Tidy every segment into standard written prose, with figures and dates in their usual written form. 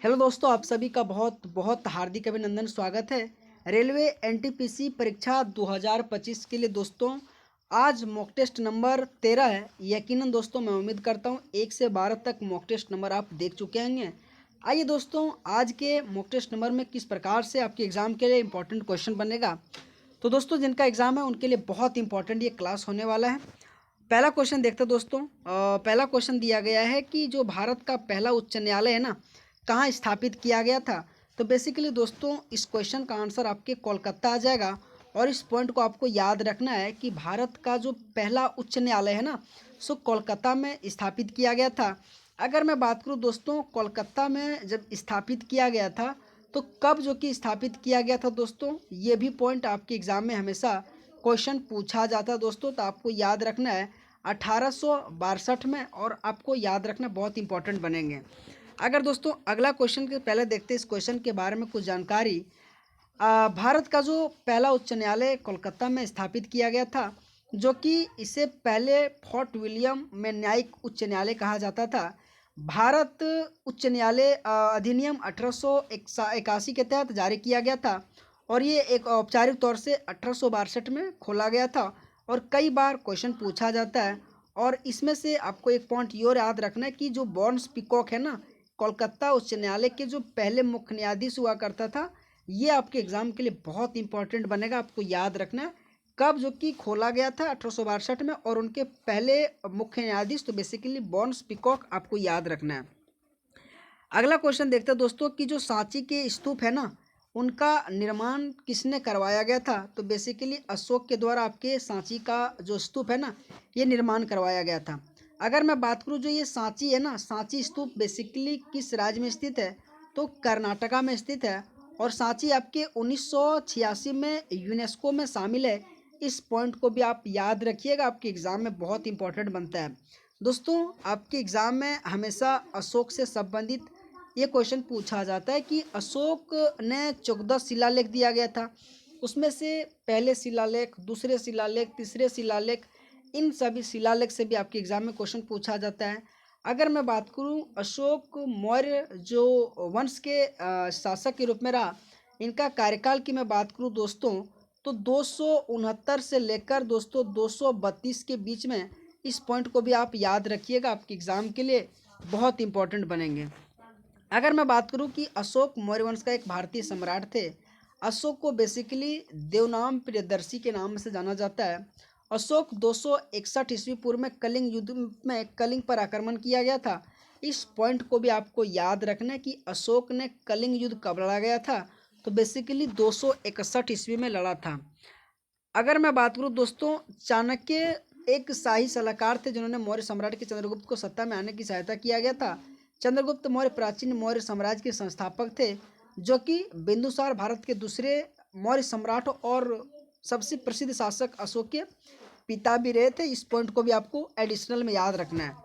Hello दोस्तों, आप सभी का बहुत बहुत हार्दिक अभिनंदन, स्वागत है। रेलवे एनटीपीसी परीक्षा 2025 के लिए दोस्तों आज मॉक टेस्ट नंबर 13 है। यकीनन दोस्तों मैं उम्मीद करता हूँ 1 से 12 तक मॉक टेस्ट नंबर आप देख चुके होंगे। आइए दोस्तों, आज के मॉक टेस्ट नंबर में किस प्रकार से आपके एग्ज़ाम के लिए इंपॉर्टेंट क्वेश्चन बनेगा। तो दोस्तों जिनका एग्ज़ाम है उनके लिए बहुत इंपॉर्टेंट ये क्लास होने वाला है। पहला क्वेश्चन देखते हैं दोस्तों। पहला क्वेश्चन दिया गया है कि जो भारत का पहला उच्च न्यायालय है ना, कहाँ स्थापित किया गया था। तो बेसिकली दोस्तों इस क्वेश्चन का आंसर आपके कोलकाता आ जाएगा। और इस पॉइंट को आपको याद रखना है कि भारत का जो पहला उच्च न्यायालय है ना, सो कोलकाता में स्थापित किया गया था। अगर मैं बात करूँ दोस्तों, कोलकाता में जब स्थापित किया गया था तो कब जो कि स्थापित किया गया था दोस्तों, ये भी पॉइंट आपके एग्ज़ाम में हमेशा क्वेश्चन पूछा जाता है दोस्तों। तो आपको याद रखना है 1862 में, और आपको याद रखना बहुत इंपॉर्टेंट बनेंगे। अगर दोस्तों अगला क्वेश्चन के पहले देखते हैं इस क्वेश्चन के बारे में कुछ जानकारी। भारत का जो पहला उच्च न्यायालय कोलकाता में स्थापित किया गया था, जो कि इसे पहले फोर्ट विलियम में न्यायिक उच्च न्यायालय कहा जाता था। भारत उच्च न्यायालय अधिनियम 1881 के तहत जारी किया गया था, और ये एक औपचारिक तौर से 1862 में खोला गया था। और कई बार क्वेश्चन पूछा जाता है। और इसमें से आपको एक पॉइंट ये और याद रखना है कि जो बॉन्स पीकॉक है ना, कोलकाता उच्च न्यायालय के जो पहले मुख्य न्यायाधीश हुआ करता था, ये आपके एग्जाम के लिए बहुत इंपॉर्टेंट बनेगा। आपको याद रखना है कब जो कि खोला गया था 1862 में, और उनके पहले मुख्य न्यायाधीश तो बेसिकली बॉन्स पीकॉक, आपको याद रखना है। अगला क्वेश्चन देखते हैं दोस्तों कि जो सांची के स्तूप है ना, उनका निर्माण किसने करवाया गया था। तो बेसिकली अशोक के द्वारा आपके सांची का जो स्तूप है ना, ये निर्माण करवाया गया था। अगर मैं बात करूँ जो ये सांची है ना, सांची स्तूप बेसिकली किस राज्य में स्थित है, तो कर्नाटका में स्थित है। और सांची आपके 1986 में यूनेस्को में शामिल है। इस पॉइंट को भी आप याद रखिएगा, आपके एग्ज़ाम में बहुत इंपॉर्टेंट बनता है। दोस्तों आपके एग्ज़ाम में हमेशा अशोक से संबंधित ये क्वेश्चन पूछा जाता है कि अशोक ने 14 शिलालेख दिया गया था, उसमें से पहले शिलालेख, दूसरे शिलालेख, तीसरे शिलालेख, इन सभी शिलालेख से भी आपके एग्जाम में क्वेश्चन पूछा जाता है। अगर मैं बात करूं अशोक मौर्य जो वंश के शासक के रूप में रहा, इनका कार्यकाल की मैं बात करूं दोस्तों, तो 269 से लेकर दोस्तों 232 के बीच में। इस पॉइंट को भी आप याद रखिएगा, आपके एग्ज़ाम के लिए बहुत इंपॉर्टेंट बनेंगे। अगर मैं बात करूं कि अशोक मौर्य वंश का एक भारतीय सम्राट थे। अशोक को बेसिकली देवनाम प्रियदर्शी के नाम से जाना जाता है। अशोक 261 ईस्वी पूर्व में कलिंग युद्ध में कलिंग पर आक्रमण किया गया था। इस पॉइंट को भी आपको याद रखना है कि अशोक ने कलिंग युद्ध कब लड़ा गया था, तो बेसिकली 261 ईस्वी में लड़ा था। अगर मैं बात करूं दोस्तों, चाणक्य एक शाही सलाहकार थे जिन्होंने मौर्य सम्राट के चंद्रगुप्त को सत्ता में आने की सहायता किया गया था। चंद्रगुप्त मौर्य प्राचीन मौर्य साम्राज्य के संस्थापक थे, जो कि बिंदुसार भारत के दूसरे मौर्य सम्राट और सबसे प्रसिद्ध शासक अशोक के पिता भी रहे थे। इस पॉइंट को भी आपको एडिशनल में याद रखना है।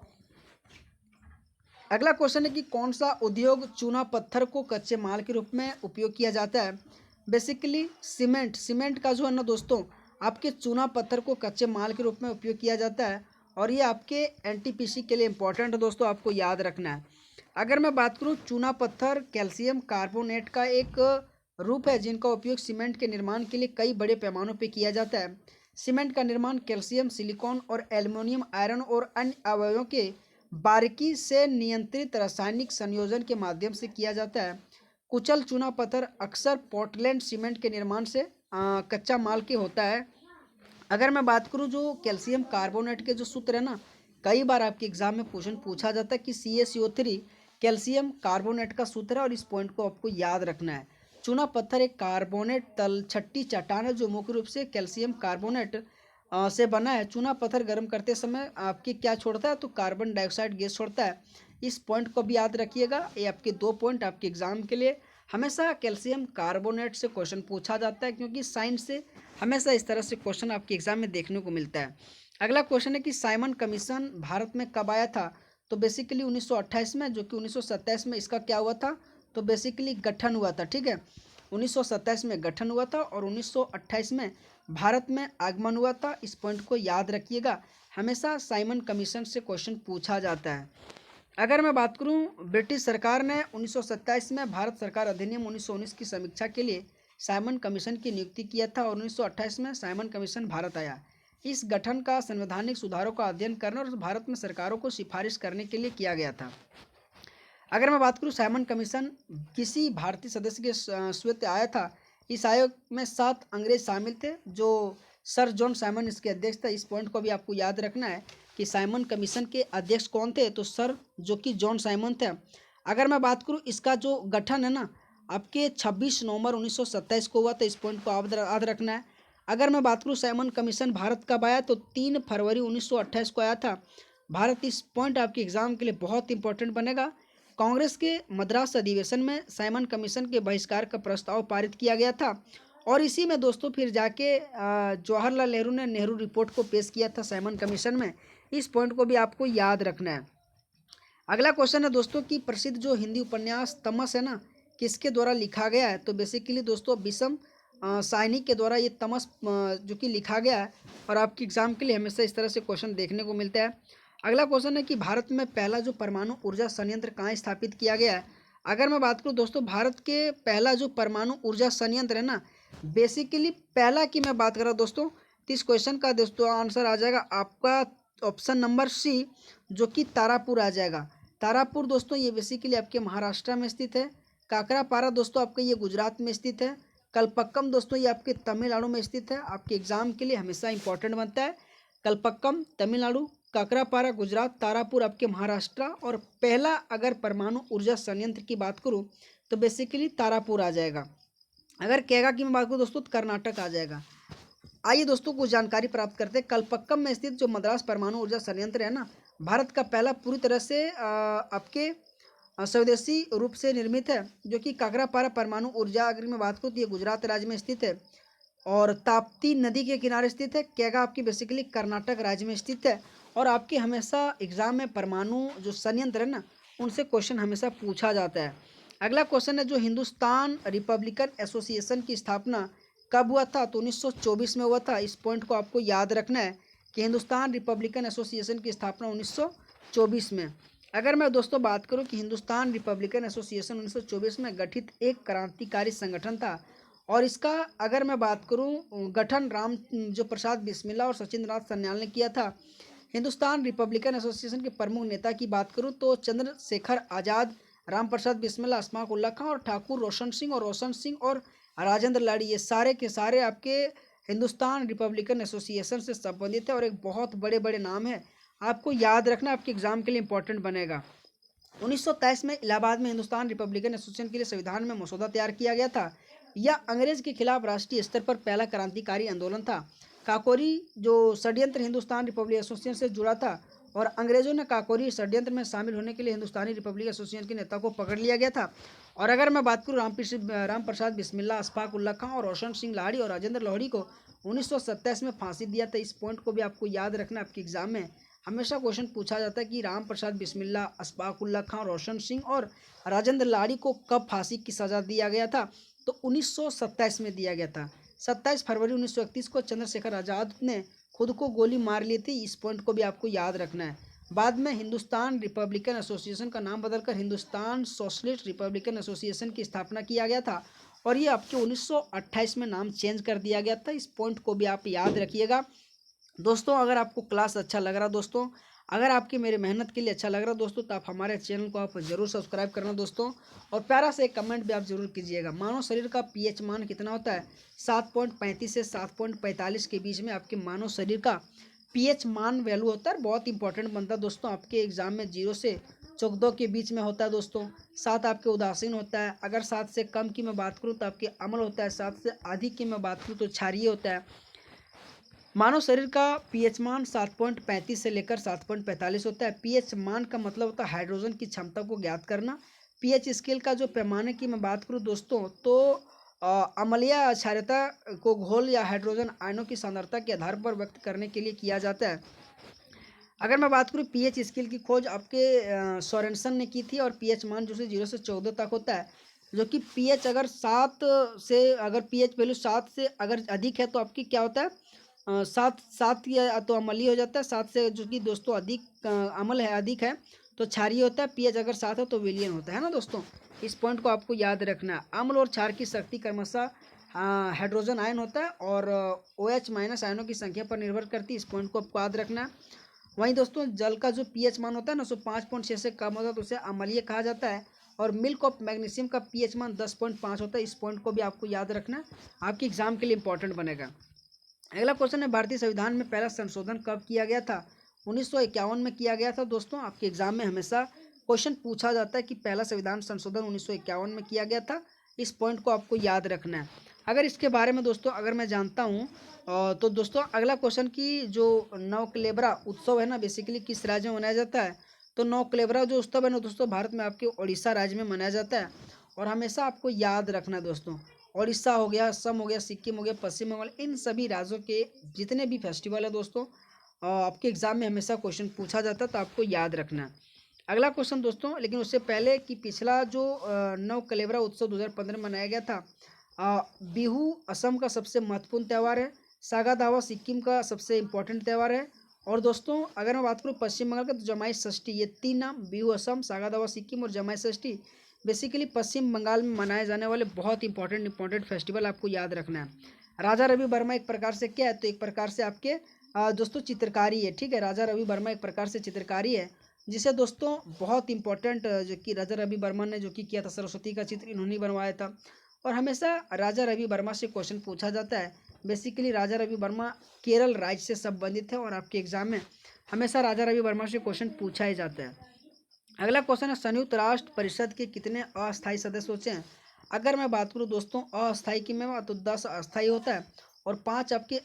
अगला क्वेश्चन है कि कौन सा उद्योग चूना पत्थर को कच्चे माल के रूप में उपयोग किया जाता है। बेसिकली सीमेंट का जो है ना दोस्तों, आपके चूना पत्थर को कच्चे माल के रूप में उपयोग किया जाता है। और ये आपके एनटीपीसी के लिए इम्पोर्टेंट है दोस्तों, आपको याद रखना है। अगर मैं बात करूँ, चूना पत्थर कैल्शियम कार्बोनेट का एक रूप है जिनका उपयोग सीमेंट के निर्माण के लिए कई बड़े पैमानों पर किया जाता है। सीमेंट का निर्माण कैल्शियम, सिलिकॉन और एल्युमिनियम आयरन और अन्य अवयवों के बारीकी से नियंत्रित रासायनिक संयोजन के माध्यम से किया जाता है। कुचल चूना पत्थर अक्सर पोर्टलैंड सीमेंट के निर्माण से कच्चा माल के होता है। अगर मैं बात करूं जो कैल्शियम कार्बोनेट के जो सूत्र है ना, कई बार आपके एग्जाम में क्वेश्चन पूछा जाता है कि CaCO3 कैल्शियम कार्बोनेट का सूत्र है, और इस पॉइंट को आपको याद रखना है। चूना पत्थर एक कार्बोनेट तल छट्टी चट्टान है जो मुख्य रूप से कैल्शियम कार्बोनेट से बना है। चूना पत्थर गर्म करते समय आपके क्या छोड़ता है, तो कार्बन डाइऑक्साइड गैस छोड़ता है। इस पॉइंट को भी याद रखिएगा। ये आपके 2 पॉइंट आपके एग्जाम के लिए हमेशा कैल्शियम कार्बोनेट से क्वेश्चन पूछा जाता है, क्योंकि साइंस से हमेशा इस तरह से क्वेश्चन आपके एग्जाम में देखने को मिलता है। अगला क्वेश्चन है कि साइमन कमीशन भारत में कब आया था। तो बेसिकली 1928 में, जो कि 1927 में इसका क्या हुआ था, तो बेसिकली गठन हुआ था। ठीक है, 1927 में गठन हुआ था और 1928 में भारत में आगमन हुआ था। इस पॉइंट को याद रखिएगा, हमेशा साइमन कमीशन से क्वेश्चन पूछा जाता है। अगर मैं बात करूं, ब्रिटिश सरकार ने 1927 में भारत सरकार अधिनियम 1919 की समीक्षा के लिए साइमन कमीशन की नियुक्ति किया था और 1928 में साइमन कमीशन भारत आया। इस गठन का संवैधानिक सुधारों का अध्ययन करने और भारत में सरकारों को सिफारिश करने के लिए किया गया था। अगर मैं बात करूं, साइमन कमीशन किसी भारतीय सदस्य के स्वायत्त आया था। इस आयोग में 7 अंग्रेज शामिल थे, जो सर जॉन साइमन इसके अध्यक्ष था। इस पॉइंट को भी आपको याद रखना है कि साइमन कमीशन के अध्यक्ष कौन थे, तो सर जो कि जॉन साइमन थे। अगर मैं बात करूं, इसका जो गठन है ना, आपके 26 नवंबर 1927 को हुआ था। इस पॉइंट को आप याद रखना है। अगर मैं बात करूं, साइमन कमीशन भारत कब आया, तो 3 फरवरी 1928 को आया था भारत। इस पॉइंट आपके एग्जाम के लिए बहुत इंपॉर्टेंट बनेगा। कांग्रेस के मद्रास अधिवेशन में साइमन कमीशन के बहिष्कार का प्रस्ताव पारित किया गया था और इसी में दोस्तों फिर जाके जवाहरलाल नेहरू ने नेहरू रिपोर्ट को पेश किया था साइमन कमीशन में। इस पॉइंट को भी आपको याद रखना है। अगला क्वेश्चन है दोस्तों कि प्रसिद्ध जो हिंदी उपन्यास तमस है ना, किसके द्वारा लिखा गया है, तो बेसिकली दोस्तों विषम साइनी के द्वारा ये तमस जो कि लिखा गया है और आपके एग्जाम के लिए हमेशा इस तरह से क्वेश्चन देखने को मिलता है। अगला क्वेश्चन है कि भारत में पहला जो परमाणु ऊर्जा संयंत्र कहाँ स्थापित किया गया है। अगर मैं बात करूँ दोस्तों, भारत के पहला जो परमाणु ऊर्जा संयंत्र है ना, बेसिकली पहला की मैं बात कर रहा हूँ दोस्तों, तो इस क्वेश्चन का दोस्तों आंसर आ जाएगा आपका ऑप्शन नंबर सी, जो कि तारापुर आ जाएगा। तारापुर दोस्तों ये बेसिकली आपके महाराष्ट्र में स्थित है। काकरापारा दोस्तों आपके ये गुजरात में स्थित है। कलपक्कम दोस्तों ये आपके तमिलनाडु में स्थित है। आपके एग्जाम के लिए हमेशा इंपॉर्टेंट बनता है। कलपक्कम तमिलनाडु, काकरापारा गुजरात, तारापुर आपके महाराष्ट्र। और पहला अगर परमाणु ऊर्जा संयंत्र की बात करूँ तो बेसिकली तारापुर आ जाएगा। अगर केगा की मैं बात करूँ दोस्तों तो कर्नाटक आ जाएगा। आइए दोस्तों कुछ जानकारी प्राप्त करते हैं। कलपक्कम में स्थित जो मद्रास परमाणु ऊर्जा संयंत्र है ना, भारत का पहला पूरी तरह से आपके स्वदेशी रूप से निर्मित है, जो कि काकरापारा परमाणु ऊर्जा अगर मैं बात करूँ तो ये गुजरात राज्य में स्थित है और ताप्ती नदी के किनारे स्थित है। केगा आपकी बेसिकली कर्नाटक राज्य में स्थित है। और आपके हमेशा एग्जाम में परमाणु जो संयंत्र है ना, उनसे क्वेश्चन हमेशा पूछा जाता है। अगला क्वेश्चन है जो हिंदुस्तान रिपब्लिकन एसोसिएशन की स्थापना कब हुआ था, तो 1924 में हुआ था। इस पॉइंट को आपको याद रखना है कि हिंदुस्तान रिपब्लिकन एसोसिएशन की स्थापना 1924 में। अगर मैं दोस्तों बात करूं कि हिंदुस्तान रिपब्लिकन एसोसिएशन 1924 में गठित एक क्रांतिकारी संगठन था और इसका अगर मैं बात करूं गठन राम जो प्रसाद बिस्मिल्ला और सचिंद्र नाथ सन्याल ने किया था। हिंदुस्तान रिपब्लिकन एसोसिएशन के प्रमुख नेता की बात करूं तो चंद्रशेखर आज़ाद, राम प्रसाद बिस्मिल्ला, अशफाक उल्ला खां और ठाकुर रोशन सिंह और राजेंद्र लाड़ी, ये सारे के सारे आपके हिंदुस्तान रिपब्लिकन एसोसिएशन से संबंधित है और एक बहुत बड़े बड़े नाम है। आपको याद रखना, आपके एग्जाम के लिए इंपॉर्टेंट बनेगा। 1923 में इलाहाबाद में हिंदुस्तान रिपब्लिकन एसोसिएशन के लिए संविधान में मसौदा तैयार किया गया था। यह अंग्रेज के खिलाफ राष्ट्रीय स्तर पर पहला क्रांतिकारी आंदोलन था। काकोरी जो षड्यंत्र हिंदुस्तान रिपब्लिक एसोसिएशन से जुड़ा था और अंग्रेजों ने काकोरी षड्यंत्र में शामिल होने के लिए हिंदुस्तानी रिपब्लिक एसोसिएशन के नेता को पकड़ लिया गया था। और अगर मैं बात करूँ राम प्रसाद बिस्मिल्ला, अशफाक उल्ला खां और रोशन सिंह लाड़ी और राजेंद्र लाहौरी को 1927 में फांसी दिया था। इस पॉइंट को भी आपको याद रखना, आपके एग्जाम में हमेशा क्वेश्चन पूछा जाता है कि राम प्रसाद बिस्मिल्ला, अशफाक उल्ला खां, रोशन सिंह और राजेंद्र लाड़ी को कब फांसी की सजा दिया गया था, तो 1927 में दिया गया था। 27 फरवरी 1931 को चंद्रशेखर आज़ाद ने खुद को गोली मार ली थी। इस पॉइंट को भी आपको याद रखना है। बाद में हिंदुस्तान रिपब्लिकन एसोसिएशन का नाम बदलकर हिंदुस्तान सोशलिस्ट रिपब्लिकन एसोसिएशन की स्थापना किया गया था और ये आपके 1928 में नाम चेंज कर दिया गया था। इस पॉइंट को भी आप याद रखिएगा। दोस्तों अगर आपको क्लास अच्छा लग रहा दोस्तों, अगर आपकी मेरी मेहनत के लिए अच्छा लग रहा दोस्तों, तो आप हमारे चैनल को आप जरूर सब्सक्राइब करना दोस्तों और प्यारा से एक कमेंट भी आप जरूर कीजिएगा। मानव शरीर का पीएच मान कितना होता है, 7.35 से 7.45 के बीच में आपके मानव शरीर का पीएच मान वैल्यू होता है। बहुत इंपॉर्टेंट बनता है दोस्तों, आपके एग्जाम में 0 से 14 के बीच में होता है दोस्तों। 7 आपके उदासीन होता है। अगर 7 से कम की मैं बात करूँ तो आपके अम्ल होता है। 7 से अधिक की मैं बात करूँ तो क्षारीय होता है। मानव शरीर का पीएच मान 7.35 से लेकर 7.45 होता है। पीएच मान का मतलब होता है हाइड्रोजन की क्षमता को ज्ञात करना। पीएच स्केल का जो पैमाने की मैं बात करूं दोस्तों तो अम्लीय क्षारीयता को घोल या हाइड्रोजन आयनों की सांद्रता के आधार पर व्यक्त करने के लिए किया जाता है। अगर मैं बात करूं पीएच स्केल की खोज आपके सोरेनसन ने की थी और पीएच मान जो से 0 से 14 तक होता है, जो कि पीएच अगर 7 से अगर पीएच वैल्यू 7 से अगर अधिक है तो आपकी क्या होता है, 7 7 या तो अम्लीय हो जाता है। 7 से जो कि दोस्तों अधिक अम्ल है, अधिक है तो क्षारीय होता है, पीएच अगर 7 हो तो विलियन होता है ना दोस्तों। इस पॉइंट को आपको याद रखना है। अम्ल और क्षार की शक्ति क्रमशः हाइड्रोजन आयन होता है और OH माइनस आयनों की संख्या पर निर्भर करती है। इस पॉइंट को आपको याद रखना है। वहीं दोस्तों जल का जो पीएच मान होता है ना, 5.6 से कम होता है तो उसे अम्लीय कहा जाता है। और मिल्क ऑफ मैग्नीशियम का पीएच मान 10.5 होता है। इस पॉइंट को भी आपको याद रखना है, आपके एग्जाम के लिए इंपॉर्टेंट बनेगा। अगला क्वेश्चन है, भारतीय संविधान में पहला संशोधन कब किया गया था? 1951 में किया गया था दोस्तों। आपके एग्जाम में हमेशा क्वेश्चन पूछा जाता है कि पहला संविधान संशोधन 1951 में किया गया था। इस पॉइंट को आपको याद रखना है। अगर इसके बारे में दोस्तों अगर मैं जानता हूँ तो दोस्तों अगला क्वेश्चन की जो नवकलेबरा उत्सव है ना, बेसिकली किस राज्य में मनाया जाता है? तो नवकलेबरा जो उत्सव है ना दोस्तों, भारत में आपके उड़ीसा राज्य में मनाया जाता है। और हमेशा आपको याद रखना है दोस्तों, उड़ीसा हो गया, असम हो गया, सिक्किम हो गया, पश्चिम बंगाल, इन सभी राज्यों के जितने भी फेस्टिवल है दोस्तों आपके एग्जाम में हमेशा क्वेश्चन पूछा जाता है, तो आपको याद रखना है। अगला क्वेश्चन दोस्तों, लेकिन उससे पहले कि पिछला जो नव कलेबरा उत्सव 2015 में मनाया गया था, बिहू असम का सबसे महत्वपूर्ण त्यौहार है, सागा दावा सिक्किम का सबसे इम्पोर्टेंट त्यौहार है। और दोस्तों अगर मैं बात करूँ पश्चिम बंगाल का, तो जमाई षष्ठी, ये 3 नाम, बिहू असम, सागा दावा सिक्किम और जमाई षष्ठी, बेसिकली पश्चिम बंगाल में मनाए जाने वाले बहुत इंपॉर्टेंट फेस्टिवल आपको याद रखना है। राजा रवि वर्मा एक प्रकार से क्या है? तो एक प्रकार से आपके दोस्तों चित्रकारी है, ठीक है। राजा रवि वर्मा एक प्रकार से चित्रकारी है, जिसे दोस्तों बहुत इंपॉर्टेंट जो कि राजा रवि वर्मा ने जो कि किया था, सरस्वती का चित्र इन्होंने बनवाया था। और हमेशा राजा रवि वर्मा से क्वेश्चन पूछा जाता है। बेसिकली राजा रवि वर्मा केरल राज्य से संबंधित है और आपके एग्जाम में हमेशा राजा रवि वर्मा से क्वेश्चन पूछा ही जाता है। अगला क्वेश्चन है, संयुक्त राष्ट्र परिषद के कितने अस्थायी सदस्य होते हैं? अगर मैं बात करूं दोस्तों अस्थायी की में, तो 10 अस्थायी होता है और 5 आपके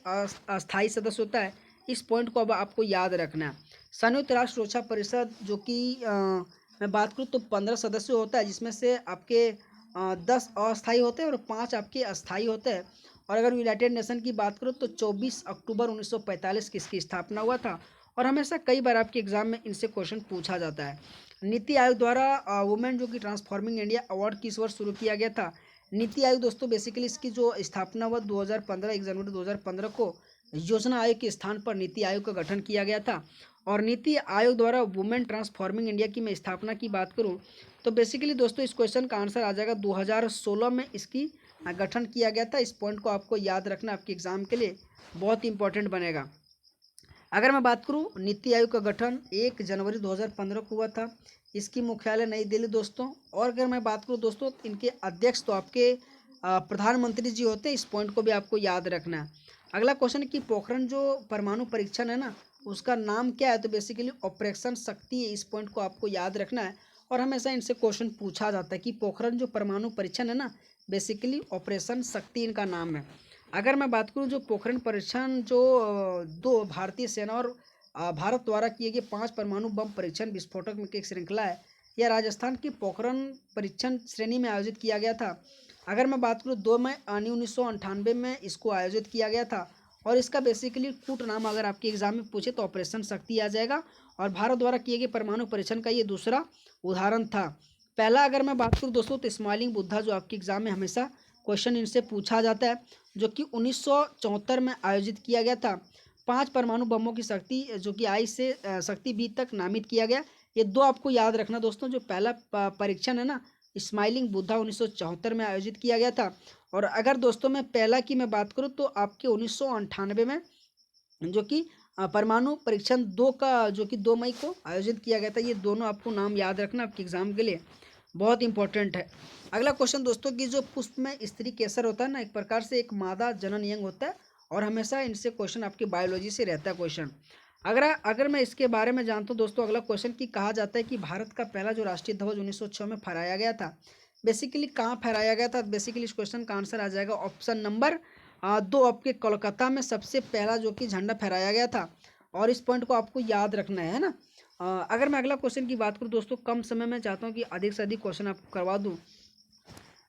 अस्थायी सदस्य होता है। इस पॉइंट को अब आपको याद रखना है। संयुक्त राष्ट्र सुरक्षा परिषद जो कि मैं बात करूं तो 15 सदस्य होता है, जिसमें से आपके 10 अस्थायी होते हैं और 5 आपके अस्थायी होते हैं। और अगर यूनाइटेड नेशन की बात करूं तो 24 अक्टूबर 1945 की इसकी स्थापना हुआ था। और हमेशा कई बार आपके एग्जाम में इनसे क्वेश्चन पूछा जाता है। नीति आयोग द्वारा वुमेन जो कि ट्रांसफॉर्मिंग इंडिया अवार्ड किस वर्ष शुरू किया गया था? नीति आयोग दोस्तों बेसिकली इसकी जो स्थापना हुआ 2015, 1 जनवरी 2015 को योजना आयोग के स्थान पर नीति आयोग का गठन किया गया था। और नीति आयोग द्वारा वुमेन ट्रांसफॉर्मिंग इंडिया की मैं स्थापना की बात करूं तो बेसिकली दोस्तों इस क्वेश्चन का आंसर आ जाएगा 2016 में इसकी गठन किया गया था। इस पॉइंट को आपको याद रखना, आपके एग्जाम के लिए बहुत इंपॉर्टेंट बनेगा। अगर मैं बात करूं नीति आयोग का गठन 1 जनवरी 2015 को हुआ था। इसकी मुख्यालय नई दिल्ली दोस्तों। और अगर मैं बात करूं दोस्तों इनके अध्यक्ष तो आपके प्रधानमंत्री जी होते हैं। इस पॉइंट को भी आपको याद रखना है। अगला क्वेश्चन कि पोखरण जो परमाणु परीक्षण है ना, उसका नाम क्या है? तो बेसिकली ऑपरेशन शक्ति है। इस पॉइंट को आपको याद रखना है और हमेशा इनसे क्वेश्चन पूछा जाता है कि पोखरण जो परमाणु परीक्षण है ना, बेसिकली ऑपरेशन शक्ति इनका नाम है। अगर मैं बात करूं जो पोखरण परीक्षण जो दो भारतीय सेना और भारत द्वारा किए गए 5 परमाणु बम परीक्षण विस्फोटक में की एक श्रृंखला है, यह राजस्थान की पोखरण परीक्षण श्रेणी में आयोजित किया गया था। अगर मैं बात करूं 2 मई 1998 में इसको आयोजित किया गया था। और इसका बेसिकली कूट नाम अगर आपके एग्जाम में पूछे तो ऑपरेशन शक्ति आ जाएगा। और भारत द्वारा किए गए परमाणु परीक्षण का ये दूसरा उदाहरण था। पहला अगर मैं बात करूँ दोस्तों तो स्माइलिंग बुद्धा, जो आपके एग्जाम में हमेशा क्वेश्चन इनसे पूछा जाता है, जो कि 1974 में आयोजित किया गया था। 5 परमाणु बमों की शक्ति जो कि आई से शक्ति बी तक नामित किया गया। ये 2 आपको याद रखना दोस्तों। जो पहला परीक्षण है ना, स्माइलिंग बुद्धा 1974 में आयोजित किया गया था। और अगर दोस्तों मैं पहला की मैं बात करूँ तो आपके 1998 में जो कि परमाणु परीक्षण 2 का जो कि 2 मई को आयोजित किया गया था। ये दोनों आपको नाम याद रखना, आपके एग्जाम के लिए बहुत इंपॉर्टेंट है। अगला क्वेश्चन दोस्तों कि जो पुष्प में स्त्री केसर होता है ना, एक प्रकार से एक मादा जनन यंग होता है। और हमेशा इनसे क्वेश्चन आपके बायोलॉजी से रहता है क्वेश्चन। अगर मैं इसके बारे में जानता हूँ दोस्तों, अगला क्वेश्चन कि कहा जाता है कि भारत का पहला जो राष्ट्रीय ध्वज 1906 में फहराया गया था, बेसिकली कहाँ फहराया गया था? बेसिकली इस क्वेश्चन का आंसर आ जाएगा ऑप्शन नंबर 2 आपके कोलकाता में सबसे पहला जो कि झंडा फहराया गया था। और इस पॉइंट को आपको याद रखना है ना। अगर मैं अगला क्वेश्चन की बात करूँ दोस्तों, कम समय में चाहता हूँ कि अधिक से अधिक क्वेश्चन आपको करवा दूँ।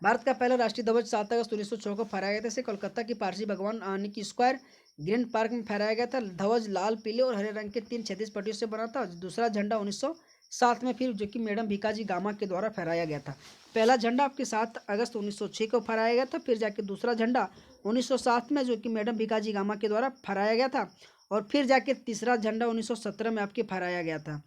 भारत का पहला राष्ट्रीय ध्वज 7 अगस्त 1906 को फहराया गया था। इसे कोलकाता की पारसी भगवान निकी स्क्वायर ग्रीन पार्क में फहराया गया था। ध्वज लाल, पीले और हरे रंग के 3 क्षैतिज पट्टियों से बना था। दूसरा झंडा 1907 में फिर जो कि मैडम भीकाजी गामा के द्वारा फहराया गया था। पहला झंडा आपके 7 अगस्त 1906 को फहराया गया था। फिर जाके दूसरा झंडा 1907 में जो कि मैडम भीकाजी गामा के द्वारा फहराया गया था। और फिर जाके तीसरा झंडा 1917 में आपके फहराया गया था।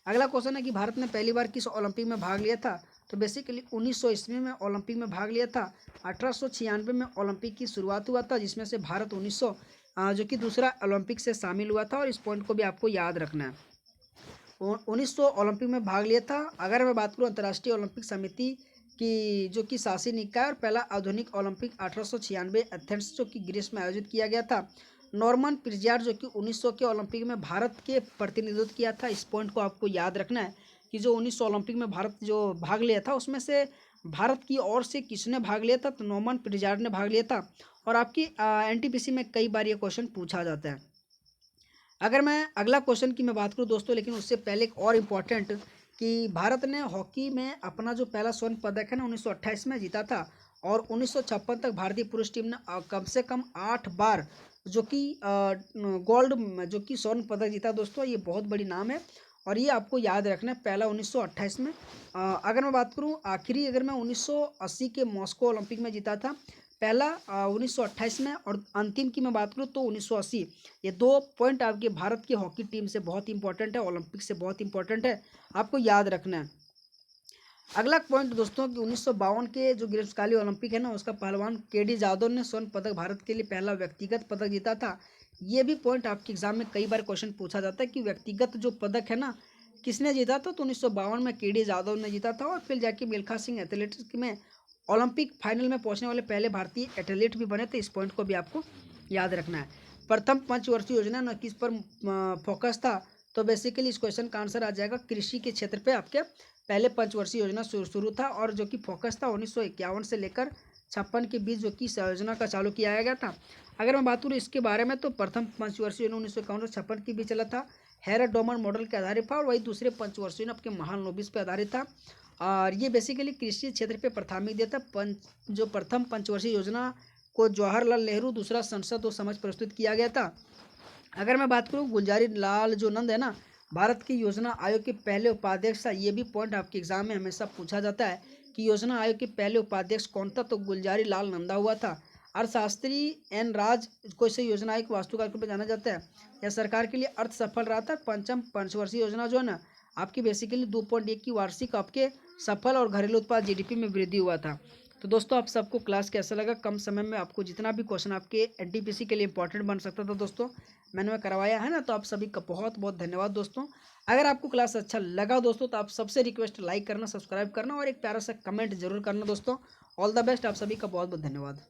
अगला क्वेश्चन है कि भारत ने पहली बार किस ओलंपिक में भाग लिया था? तो बेसिकली 1900 ईस्वी में ओलंपिक में भाग लिया था। 1896 में ओलंपिक की शुरुआत हुआ था, जिसमें से भारत 1900 जो कि दूसरा ओलंपिक से शामिल हुआ था, और इस पॉइंट को भी आपको याद रखना है। 1900 ओलंपिक में भाग लिया था। अगर मैं बात करूँ अंतर्राष्ट्रीय ओलंपिक समिति की, जो कि शासी निकाय, और पहला आधुनिक ओलंपिक 1896 एथेंस जो कि ग्रीस में आयोजित किया गया था। नॉर्मन पिर्जार्ड जो कि 1900 के ओलंपिक में भारत के प्रतिनिधित्व किया था। इस पॉइंट को आपको याद रखना है कि जो 1900 ओलंपिक में भारत जो भाग लिया था, उसमें से भारत की ओर से किसने भाग लिया था? तो नॉर्मन पिर्जार्ड ने भाग लिया था। और आपकी एनटीपीसी में कई बार ये क्वेश्चन पूछा जाता है। अगर मैं अगला क्वेश्चन की मैं बात करूं दोस्तों, लेकिन उससे पहले एक और इम्पॉर्टेंट कि भारत ने हॉकी में अपना जो पहला स्वर्ण पदक है ना 1928 में जीता था, और 1956 तक भारतीय पुरुष टीम ने कम से कम 8 बार जो कि गोल्ड जो कि स्वर्ण पदक जीता दोस्तों। ये बहुत बड़ी नाम है, और ये आपको याद रखना है, पहला 1928 में। अगर मैं बात करूँ आखिरी, अगर मैं 1980 के मॉस्को ओलंपिक में जीता था पहला 1928 में, और अंतिम की मैं बात करूँ तो 1980। ये 2 पॉइंट आपके भारत की हॉकी टीम से बहुत इंपॉर्टेंट है, ओलंपिक से बहुत इंपॉर्टेंट है, आपको याद रखना है। अगला पॉइंट दोस्तों कि 1952 के जो ग्रीष्मकालीन ओलंपिक है ना, उसका पहलवान केडी जाधव ने स्वर्ण पदक भारत के लिए पहला व्यक्तिगत पदक जीता था। ये भी पॉइंट आपके एग्जाम में कई बार क्वेश्चन पूछा जाता है कि व्यक्तिगत जो पदक है ना किसने जीता था? तो 1952 में केडी जाधव ने जीता था, और फिर जाके मिल्खा सिंह एथलेटिक्स में ओलंपिक फाइनल में पहुंचने वाले पहले भारतीय एथलीट भी बने थे। इस पॉइंट को भी आपको याद रखना है। प्रथम पंचवर्षीय योजना न किस पर फोकस था? तो बेसिकली इस क्वेश्चन का आंसर आ जाएगा कृषि के क्षेत्र पे आपके पहले पंचवर्षीय योजना शुरू था, और जो कि फोकस था 1951 से लेकर 56 के बीच जो कि इस योजना का चालू किया गया था। अगर मैं बात करूँ इसके बारे में, तो प्रथम पंचवर्षीय योजना 1951 से 56 के बीच चला था, हैरड डोमन मॉडल के आधारित था, और वही दूसरे पंचवर्षीय योजना आपके महालनोबिस पे आधारित था। और ये बेसिकली कृषि क्षेत्र पे प्राथमिक दिया था। जो प्रथम पंचवर्षीय योजना को जवाहरलाल नेहरू दूसरा संसद और समझ प्रस्तुत किया गया था। अगर मैं बात करूँ गुलजारी लाल जो नंद है ना, भारत की योजना आयोग के पहले उपाध्यक्ष था। ये भी पॉइंट आपके एग्जाम में हमेशा पूछा जाता है कि योजना आयोग के पहले उपाध्यक्ष कौन था? तो गुलजारी लाल नंदा हुआ था। अर्थशास्त्री एन राज को इसे योजना आयोग वास्तुकार के रूप में जाना जाता है। यह सरकार के लिए अर्थ सफल रहा था। पंचम पंचवर्षीय योजना जो है ना आपकी बेसिकली 2.1 की वार्षिक आपके सफल और घरेलू उत्पाद जीडीपी में वृद्धि हुआ था। तो दोस्तों आप सबको क्लास कैसा लगा? कम समय में आपको जितना भी क्वेश्चन आपके एनटीपीसी के लिए इंपॉर्टेंट बन सकता था दोस्तों, मैंने करवाया है ना। तो आप सभी का बहुत बहुत धन्यवाद दोस्तों। अगर आपको क्लास अच्छा लगा दोस्तों, तो आप सबसे रिक्वेस्ट लाइक करना, सब्सक्राइब करना, और एक प्यारा सा कमेंट जरूर करना दोस्तों। ऑल द बेस्ट, आप सभी का बहुत बहुत धन्यवाद।